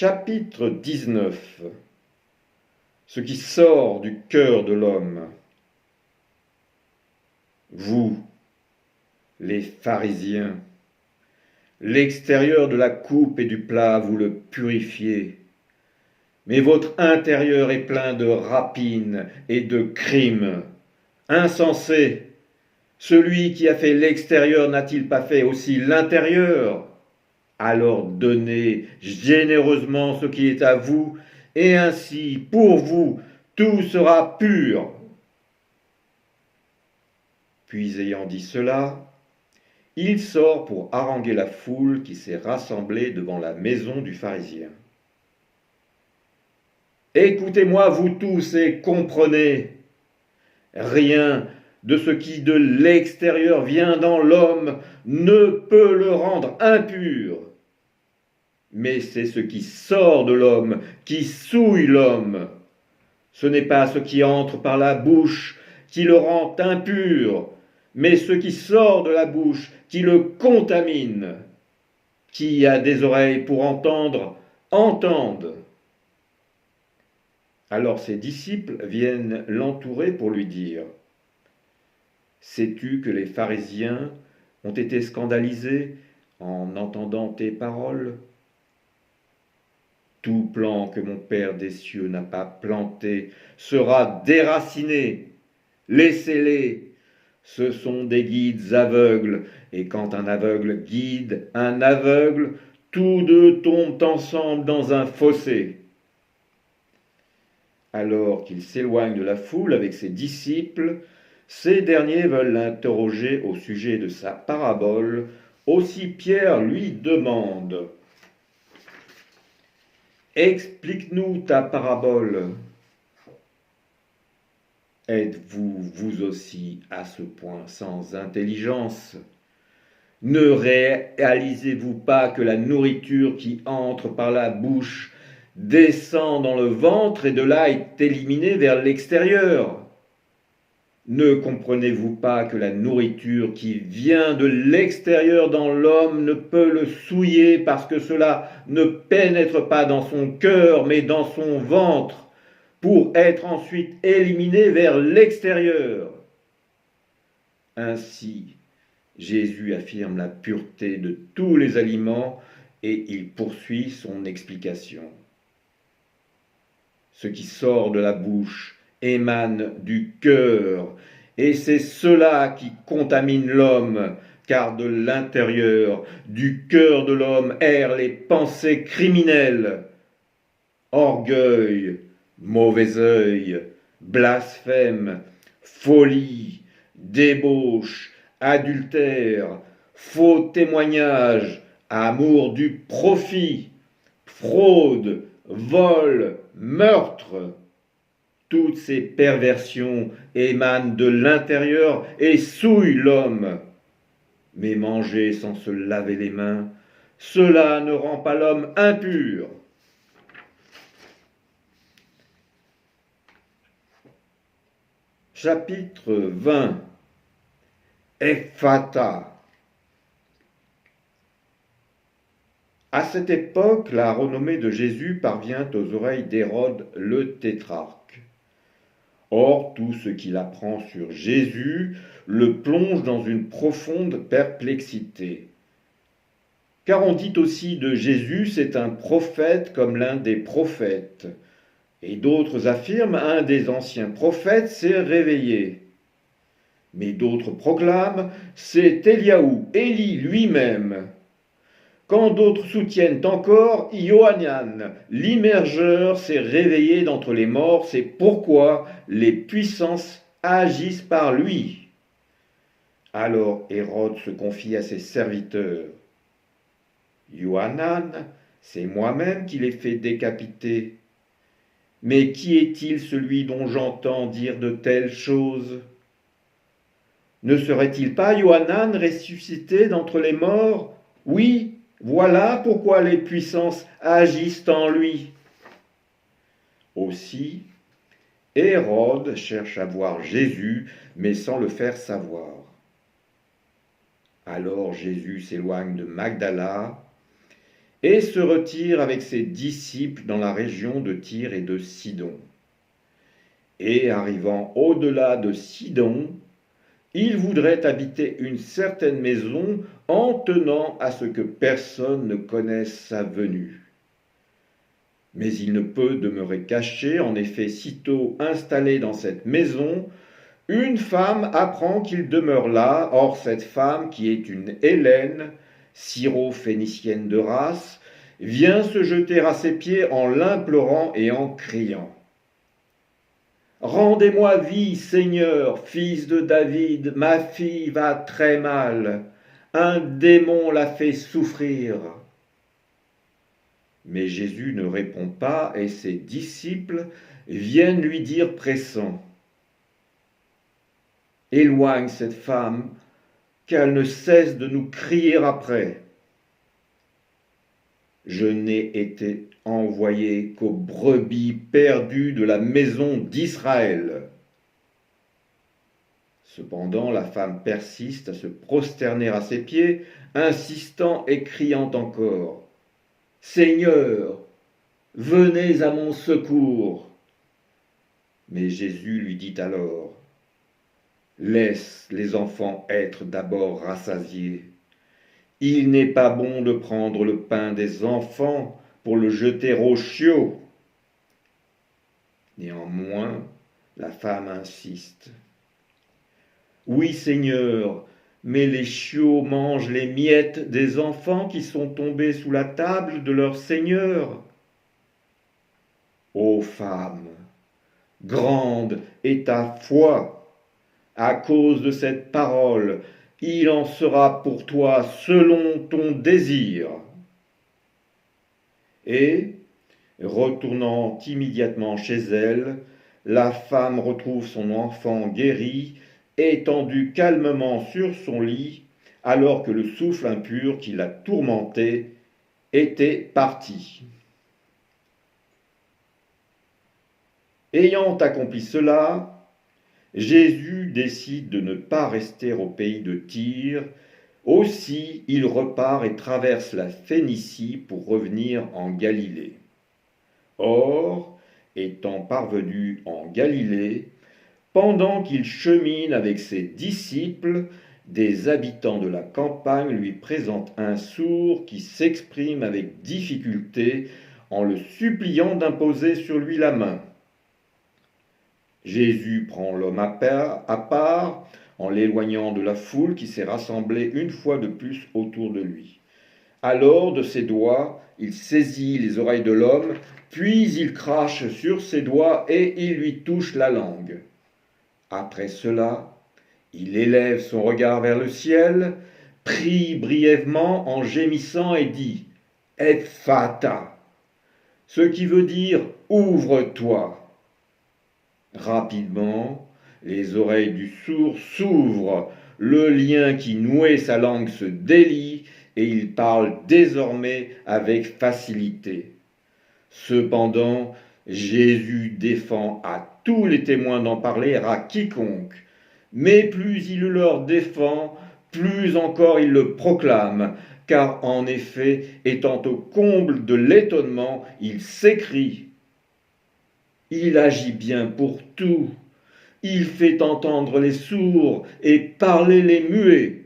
Chapitre 19. Ce qui sort du cœur de l'homme. Vous, les pharisiens, l'extérieur de la coupe et du plat, vous le purifiez, mais votre intérieur est plein de rapines et de crimes. Insensés, celui qui a fait l'extérieur n'a-t-il pas fait aussi l'intérieur? Alors donnez généreusement ce qui est à vous, et ainsi, pour vous, tout sera pur. Puis ayant dit cela, il sort pour haranguer la foule qui s'est rassemblée devant la maison du pharisien. Écoutez-moi, vous tous, et comprenez, rien de ce qui de l'extérieur vient dans l'homme ne peut le rendre impur. Mais c'est ce qui sort de l'homme qui souille l'homme. Ce n'est pas ce qui entre par la bouche qui le rend impur, mais ce qui sort de la bouche qui le contamine. Qui a des oreilles pour entendre, entende. Alors ses disciples viennent l'entourer pour lui dire : sais-tu que les pharisiens ont été scandalisés en entendant tes paroles ? Tout plan que mon Père des cieux n'a pas planté sera déraciné. Laissez-les. Ce sont des guides aveugles, et quand un aveugle guide un aveugle, tous deux tombent ensemble dans un fossé. Alors qu'il s'éloigne de la foule avec ses disciples, ces derniers veulent l'interroger au sujet de sa parabole. Aussi Pierre lui demande : explique-nous ta parabole. Êtes-vous, vous aussi, à ce point sans intelligence ? Ne réalisez-vous pas que la nourriture qui entre par la bouche descend dans le ventre et de là est éliminée vers l'extérieur ? Ne comprenez-vous pas que la nourriture qui vient de l'extérieur dans l'homme ne peut le souiller parce que cela ne pénètre pas dans son cœur mais dans son ventre pour être ensuite éliminé vers l'extérieur ? Ainsi, Jésus affirme la pureté de tous les aliments et il poursuit son explication. Ce qui sort de la bouche émane du cœur, et c'est cela qui contamine l'homme, car de l'intérieur, du cœur de l'homme errent les pensées criminelles, orgueil, mauvais œil, blasphème, folie, débauche, adultère, faux témoignage, amour du profit, fraude, vol, meurtre. Toutes ces perversions émanent de l'intérieur et souillent l'homme. Mais manger sans se laver les mains, cela ne rend pas l'homme impur. Chapitre 20. Ephphatha. À cette époque, la renommée de Jésus parvient aux oreilles d'Hérode le tétrarque. Or, tout ce qu'il apprend sur Jésus le plonge dans une profonde perplexité. Car on dit aussi de Jésus, c'est un prophète comme l'un des prophètes. Et d'autres affirment, un des anciens prophètes s'est réveillé. Mais d'autres proclament, c'est Éliaou, Élie lui-même. Quand d'autres soutiennent encore, Ioannan, l'immergeur, s'est réveillé d'entre les morts, c'est pourquoi les puissances agissent par lui. Alors Hérode se confie à ses serviteurs. Ioannan, c'est moi-même qui l'ai fait décapiter. Mais qui est-il celui dont j'entends dire de telles choses ? Ne serait-il pas Ioannan ressuscité d'entre les morts ? Oui, voilà pourquoi les puissances agissent en lui. Aussi, Hérode cherche à voir Jésus, mais sans le faire savoir. Alors Jésus s'éloigne de Magdala et se retire avec ses disciples dans la région de Tyr et de Sidon. Et arrivant au-delà de Sidon, il voudrait habiter une certaine maison en tenant à ce que personne ne connaisse sa venue. Mais il ne peut demeurer caché, en effet, sitôt installé dans cette maison, une femme apprend qu'il demeure là. Or cette femme, qui est une Hellène, syro-phénicienne de race, vient se jeter à ses pieds en l'implorant et en criant. Rendez-moi vie, Seigneur, fils de David, ma fille va très mal. Un démon la fait souffrir. Mais Jésus ne répond pas et ses disciples viennent lui dire pressants. Éloigne cette femme, qu'elle ne cesse de nous crier après. Je n'ai été envoyé qu'aux brebis perdues de la maison d'Israël. Cependant, la femme persiste à se prosterner à ses pieds, insistant et criant encore. Seigneur, venez à mon secours. Mais Jésus lui dit alors, laisse les enfants être d'abord rassasiés. Il n'est pas bon de prendre le pain des enfants pour le jeter aux chiots. Néanmoins, la femme insiste. Oui, Seigneur, mais les chiots mangent les miettes des enfants qui sont tombés sous la table de leur Seigneur. Ô femme, grande est ta foi. À cause de cette parole, il en sera pour toi selon ton désir. Et, retournant immédiatement chez elle, la femme retrouve son enfant guéri, étendu calmement sur son lit, alors que le souffle impur qui la tourmentait était parti. Ayant accompli cela, Jésus décide de ne pas rester au pays de Tyr. Aussi, il repart et traverse la Phénicie pour revenir en Galilée. Or, étant parvenu en Galilée, pendant qu'il chemine avec ses disciples, des habitants de la campagne lui présentent un sourd qui s'exprime avec difficulté en le suppliant d'imposer sur lui la main. Jésus prend l'homme à part, en l'éloignant de la foule qui s'est rassemblée une fois de plus autour de lui. Alors, de ses doigts, il saisit les oreilles de l'homme, puis il crache sur ses doigts et il lui touche la langue. Après cela, il élève son regard vers le ciel, prie brièvement en gémissant et dit « Ephphatha », ce qui veut dire « ouvre-toi ». Rapidement, les oreilles du sourd s'ouvrent, le lien qui nouait sa langue se délie et il parle désormais avec facilité. Cependant, Jésus défend à tous les témoins d'en parler à quiconque, mais plus il leur défend, plus encore il le proclame, car en effet, étant au comble de l'étonnement, il s'écrie. Il agit bien pour tout. Il fait entendre les sourds et parler les muets.